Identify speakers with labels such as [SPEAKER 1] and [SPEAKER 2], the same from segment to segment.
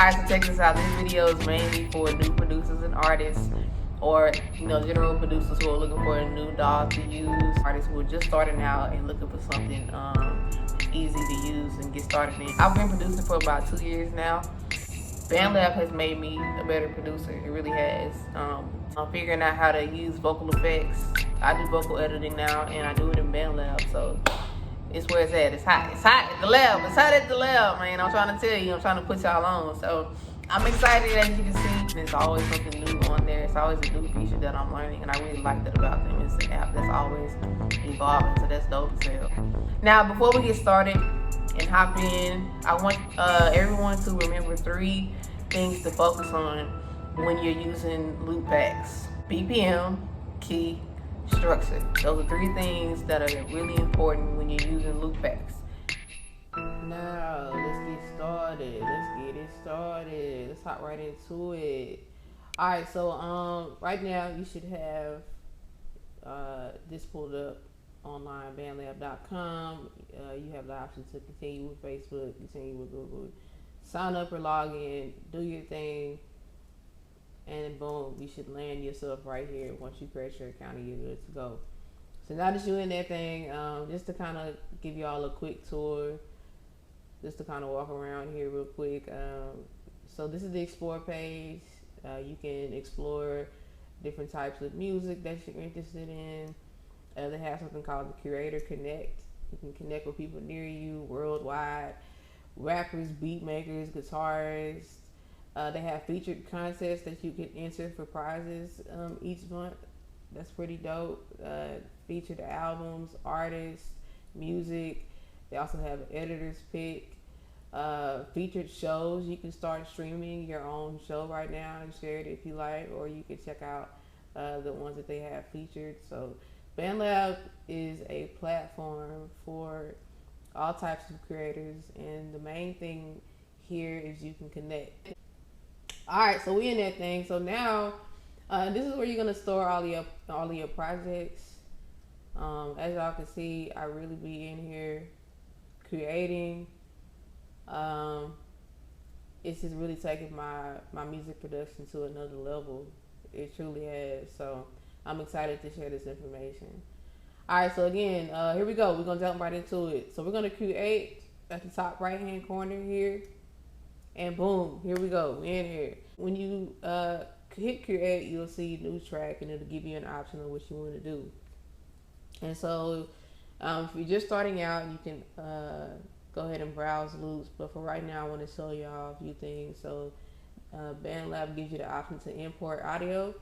[SPEAKER 1] Alright, so check this out. This video is mainly for new producers and artists, or general producers who are looking for a new DAW to use. Artists who are just starting out and looking for something easy to use and get started in. I've been producing for about 2 years now. Bandlab has made me a better producer. It really has. I'm figuring out how to use vocal effects. I do vocal editing now, and I do it in Bandlab. So it's where it's at. It's hot. It's hot at the lab. It's hot at the lab, man. I'm trying to tell you. I'm trying to put y'all on. So I'm excited, as you can see. There's always something new on there. It's always a new feature that I'm learning, and I really like that about them. It's an app that's always evolving, so that's dope as hell. Now, before we get started and hop in, I want everyone to remember 3 things to focus on when you're using loop packs: BPM, key, structure. Those are 3 things that are really important when you're using loop packs. Now let's get started. Let's hop right into it. All right, so right now you should have this pulled up online, bandlab.com. You have the option to continue with Facebook, continue with Google, sign up or log in, do your thing, and boom, you should land yourself right here. Once you create your account, you're good to go. So now that you're in that thing, just to kind of give you all a quick tour, just to kind of walk around here real quick. So this is the explore page. You can explore different types of music that you're interested in. They have something called the Curator Connect. You can connect with people near you worldwide, rappers, beat makers, guitarists. They have featured contests that you can enter for prizes each month. That's pretty dope. Featured albums, artists, music. They also have an editor's pick. Featured shows. You can start streaming your own show right now and share it if you like, or you can check out the ones that they have featured. So Bandlab is a platform for all types of creators, and the main thing here is you can connect. Alright, so we in that thing. So now this is where you're gonna store all of your projects. As y'all can see, I really be in here creating. It's just really taken my music production to another level. It truly has. So I'm excited to share this information. Alright, so again, here we go. We're gonna jump right into it. So we're gonna create at the top right hand corner here, and boom, here we go. We're in here. When you hit create, you'll see new track, and it'll give you an option of what you want to do. And so if you're just starting out, you can go ahead and browse loops, but for right now I want to show y'all a few things. So Bandlab gives you the option to import audio,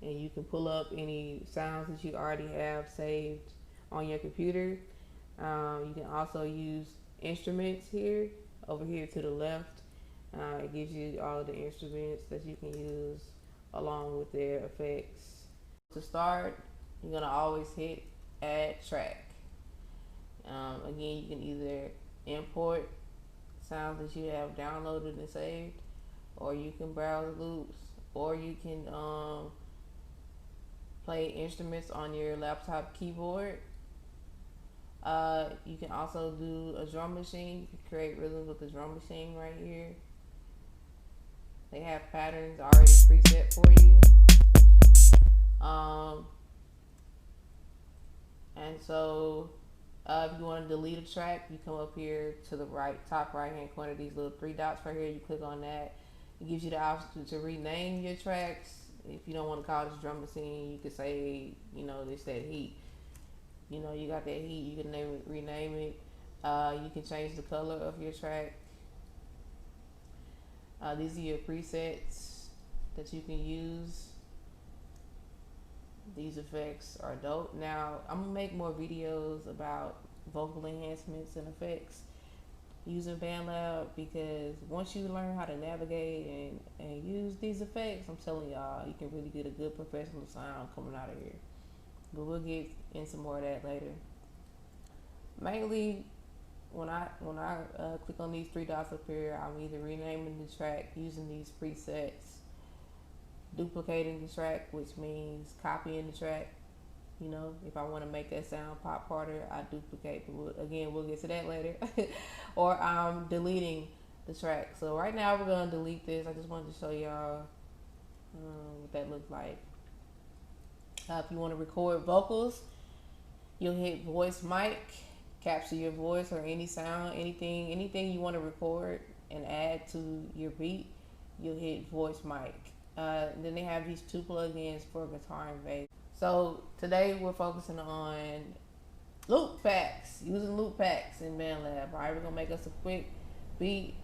[SPEAKER 1] and you can pull up any sounds that you already have saved on your computer. You can also use instruments here, over here to the left. It gives you all of the instruments that you can use along with their effects. To start, you're gonna always hit add track. Again, you can either import sounds that you have downloaded and saved, or you can browse loops, or you can play instruments on your laptop keyboard. You can also do a drum machine. You can create rhythms with the drum machine right here. They have patterns already preset for you. And so if you want to delete a track, you come up here to the top right hand corner, these little 3 dots right here. You click on that. It gives you the option to rename your tracks. If you don't want to call this drum machine, you can say, this that heat. You got that heat, you can rename it. You can change the color of your track. These are your presets that you can use. These effects are dope. Now, I'm going to make more videos about vocal enhancements and effects using Bandlab, because once you learn how to navigate and use these effects, I'm telling y'all, you can really get a good professional sound coming out of here. But we'll get into more of that later. Mainly, when I click on these 3 dots up here, I'm either renaming the track using these presets, duplicating the track, which means copying the track. If I want to make that sound pop harder, I duplicate. Again, we'll get to that later. Or I'm deleting the track. So right now we're gonna delete this. I just wanted to show y'all what that looks like. If you want to record vocals, you'll hit voice mic, capture your voice or any sound, anything you want to record and add to your beat. You'll hit voice mic. Then they have these two plugins for guitar and bass. So today we're focusing on loop packs, using loop packs in Bandlab. All right, we're gonna make us a quick beat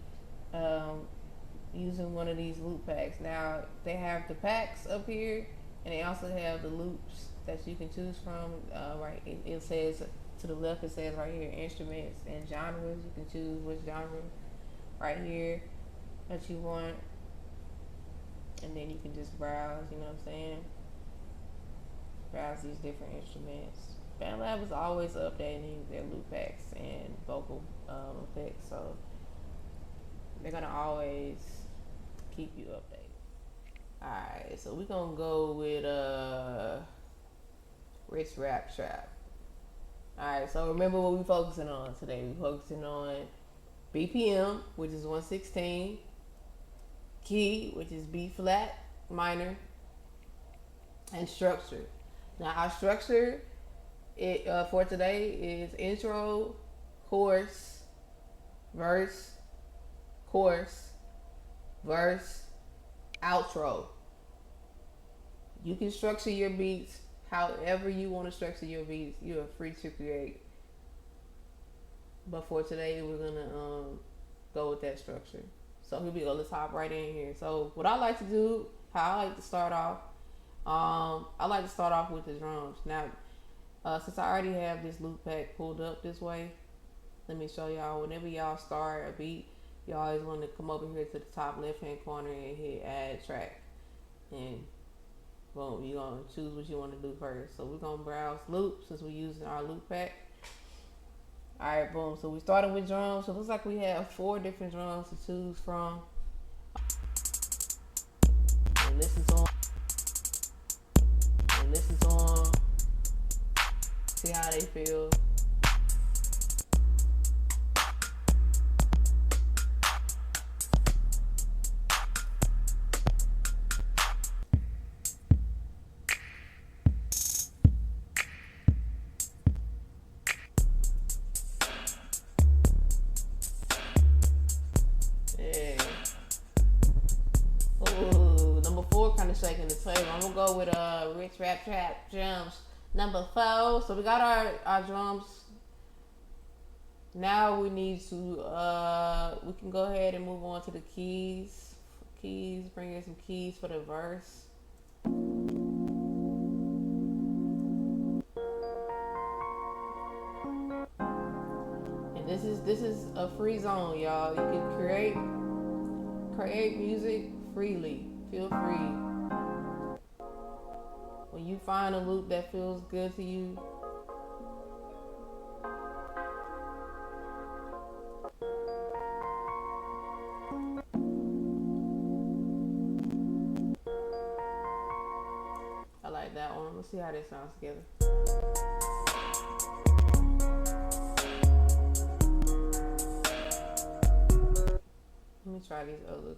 [SPEAKER 1] using one of these loop packs. Now they have the packs up here, and they also have the loops that you can choose from. Right, it says to the left, it says right here instruments and genres. You can choose which genre right here that you want, and then you can just browse. You know what I'm saying? Browse these different instruments. Bandlab is always updating their loop packs and vocal effects, so they're gonna always keep you updated. Alright, so we're gonna go with Rich Rap Trap. Alright, so remember what we're focusing on today. We're focusing on BPM, which is 116, key, which is B flat minor, and structure. Now our structure for today is intro, chorus, verse, chorus, verse, outro. You can structure your beats however you want to structure your beats. You are free to create. But for today, we're gonna go with that structure. So here we go. Let's hop right in here. So what I like to do, how I like to start off, I like to start off with the drums. Now, since I already have this loop pack pulled up this way, let me show y'all. Whenever y'all start a beat, you always want to come over here to the top left hand corner and hit add track, and boom, you're gonna choose what you want to do first. So we're gonna browse loops since we're using our loop pack. Alright, boom. So we started with drums. So it looks like we have 4 different drums to choose from. And listen to them. And listen to them. See how they feel. Shaking the table. I'm gonna go with Rich Rap Trap drums number 4. So we got our drums. Now we need to we can go ahead and move on to the keys. Bring in some keys for the verse. And this is a free zone, y'all. You can create music freely. Feel free. When you find a loop that feels good to you, I like that one. Let's see how this sounds together. Let me try these other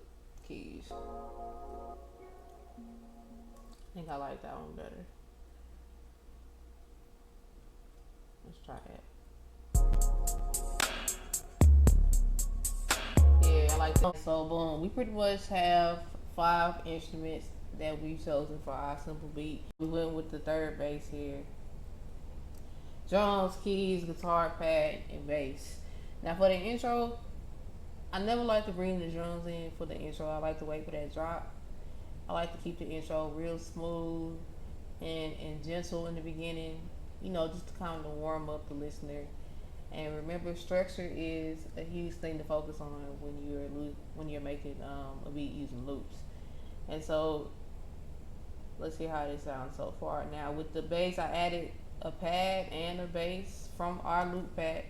[SPEAKER 1] keys. I think I like that one better. Let's try that. Yeah, I like that. So boom, we pretty much have 5 instruments that we've chosen for our simple beat. We went with the third bass here. Drums, keys, guitar, pad, and bass. Now for the intro, I never like to bring the drums in for the intro. I like to wait for that drop. I like to keep the intro real smooth and gentle in the beginning, you know, just to kind of warm up the listener. And remember, structure is a huge thing to focus on when you're making a beat using loops. And so let's see how this sounds so far. Now with the bass, I added a pad and a bass from our loop pack,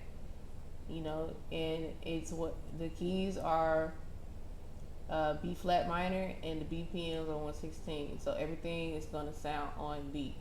[SPEAKER 1] you know, and it's what the keys are. B flat minor, and the BPMs are 116, so everything is gonna sound on beat.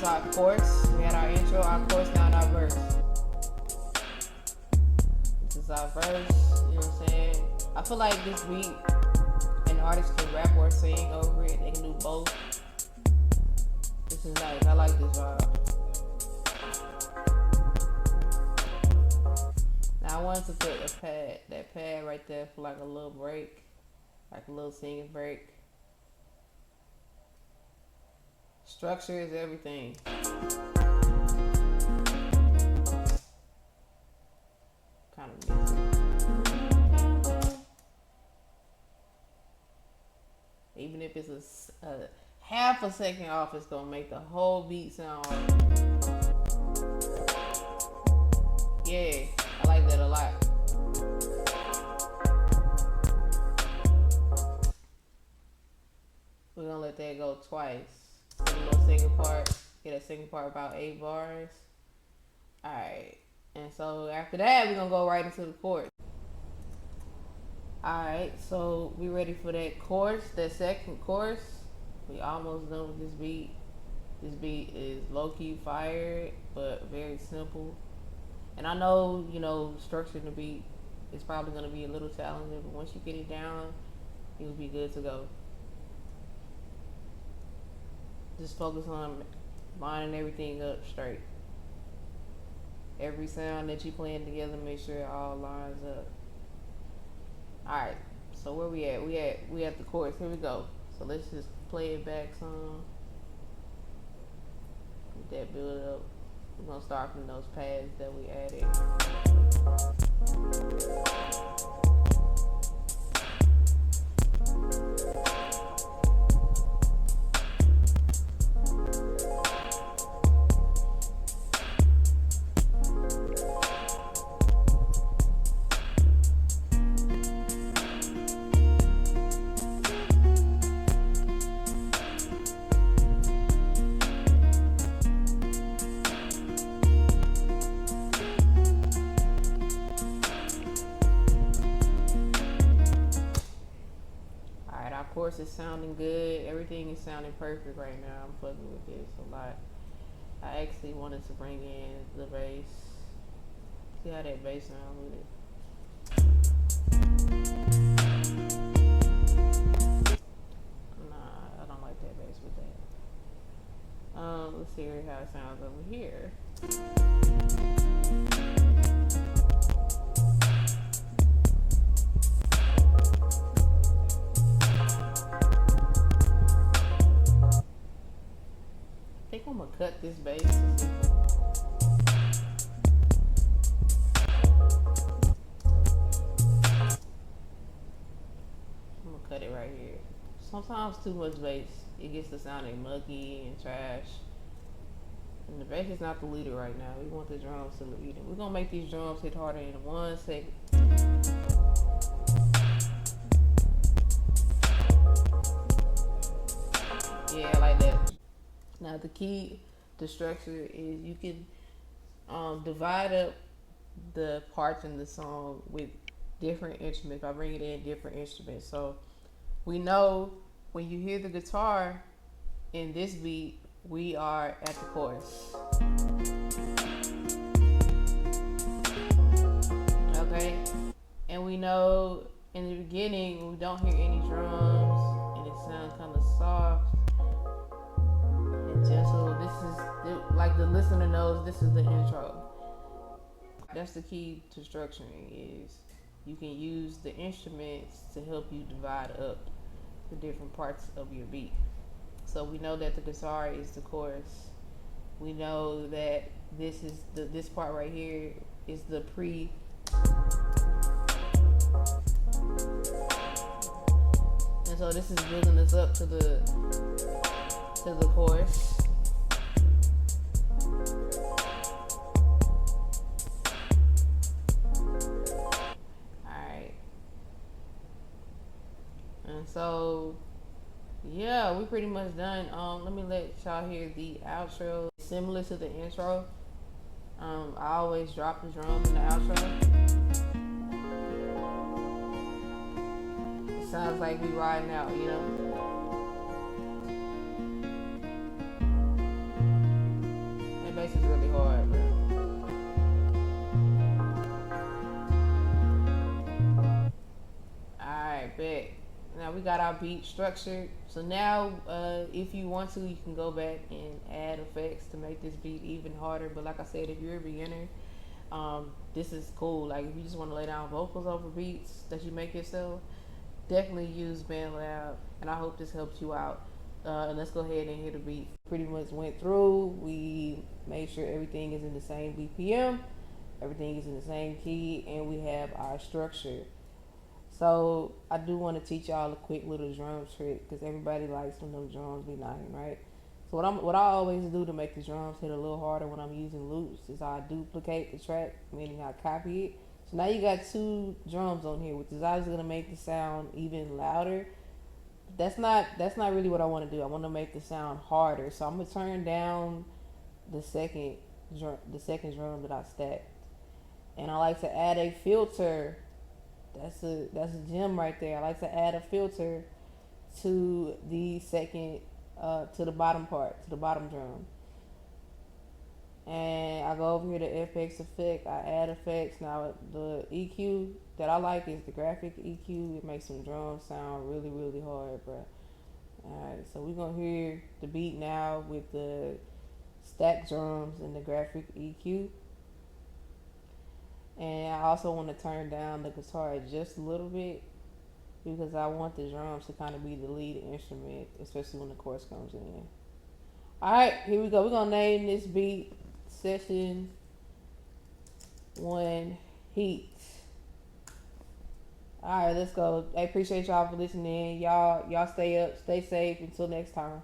[SPEAKER 1] our chorus. We had our intro, our chorus, now our verse. This is our verse, you know what I'm saying? I feel like this beat, an artist can rap or sing over it. They can do both. This is nice. I like this vibe. Now I wanted to put a pad, that pad right there for like a little break, like a little singing break. Structure is everything. Kind of music. Even if it's a half a second off, it's gonna make the whole beat sound off. Yeah, I like that a lot. We're gonna let that go twice. Get a little single part. Get a single part about 8 bars. Alright. And so after that, we're gonna go right into the chorus. Alright, so we ready for that chorus, that second chorus. We almost done with this beat. This beat is low-key fire, but very simple. And I know, you know, structuring the beat is probably gonna be a little challenging, but once you get it down, you'll be good to go. Just focus on lining everything up straight. Every sound that you playing together, make sure it all lines up. Alright, so where we at? We at the chorus. Here we go. So let's just play it back some. Get that build up. We're gonna start from those pads that we added. Of course, it's sounding good. Everything is sounding perfect right now. I'm fucking with this a lot. I actually wanted to bring in the bass. See how that bass sounds with it. Nah, I don't like that bass with that. Let's see how it sounds over here. I think I'm gonna cut this bass. I'm gonna cut it right here. Sometimes too much bass, it gets to sounding muggy and trash. And the bass is not the leader right now. We want the drums to lead it. We're gonna make these drums hit harder in 1 second. Yeah, I like that. Now the key to structure is you can divide up the parts in the song with different instruments by bringing in different instruments. So we know when you hear the guitar in this beat, we are at the chorus. Okay? And we know in the beginning we don't hear any drums and it sounds kind of soft. So this is, like the listener knows, this is the intro. That's the key to structuring, is you can use the instruments to help you divide up the different parts of your beat. So we know that the guitar is the chorus. We know that this is this part right here is the pre. And so this is building us up to the chorus. Alright. And so yeah, we pretty much done. Let me let y'all hear the outro. Similar to the intro. I always drop the drums in the outro. It sounds like we riding out, you know. bass is really hard, bro. Alright, bet. Now we got our beat structured. So now, if you want to, you can go back and add effects to make this beat even harder. But like I said, if you're a beginner, this is cool. Like if you just want to lay down vocals over beats that you make yourself, definitely use Bandlab. And I hope this helps you out. And let's go ahead and hear the beat. Pretty much went through. We made sure everything is in the same BPM, everything is in the same key, and we have our structure. So I do want to teach y'all a quick little drum trick because everybody likes when those drums be knocking, right? So what I always do to make the drums hit a little harder when I'm using loops is I duplicate the track, meaning I copy it. So now you got two drums on here, which is obviously gonna make the sound even louder. That's not really what I want to do. I want to make the sound harder. So I'm gonna turn down the second drum that I stacked, and I like to add a filter. That's a gem right there. I like to add a filter to the second to the bottom part, to the bottom drum. And I go over here to FX effect. I add effects. Now the EQ that I like is the graphic EQ. It makes some drums sound really, really hard, bro. Alright, so we're gonna hear the beat now with the stacked drums and the graphic EQ. And I also want to turn down the guitar just a little bit because I want the drums to kind of be the lead instrument, especially when the chorus comes in. Alright, here we go. We're going to name this beat Session 1 Heat. Alright, let's go. I appreciate y'all for listening. Y'all stay up, stay safe. Until next time.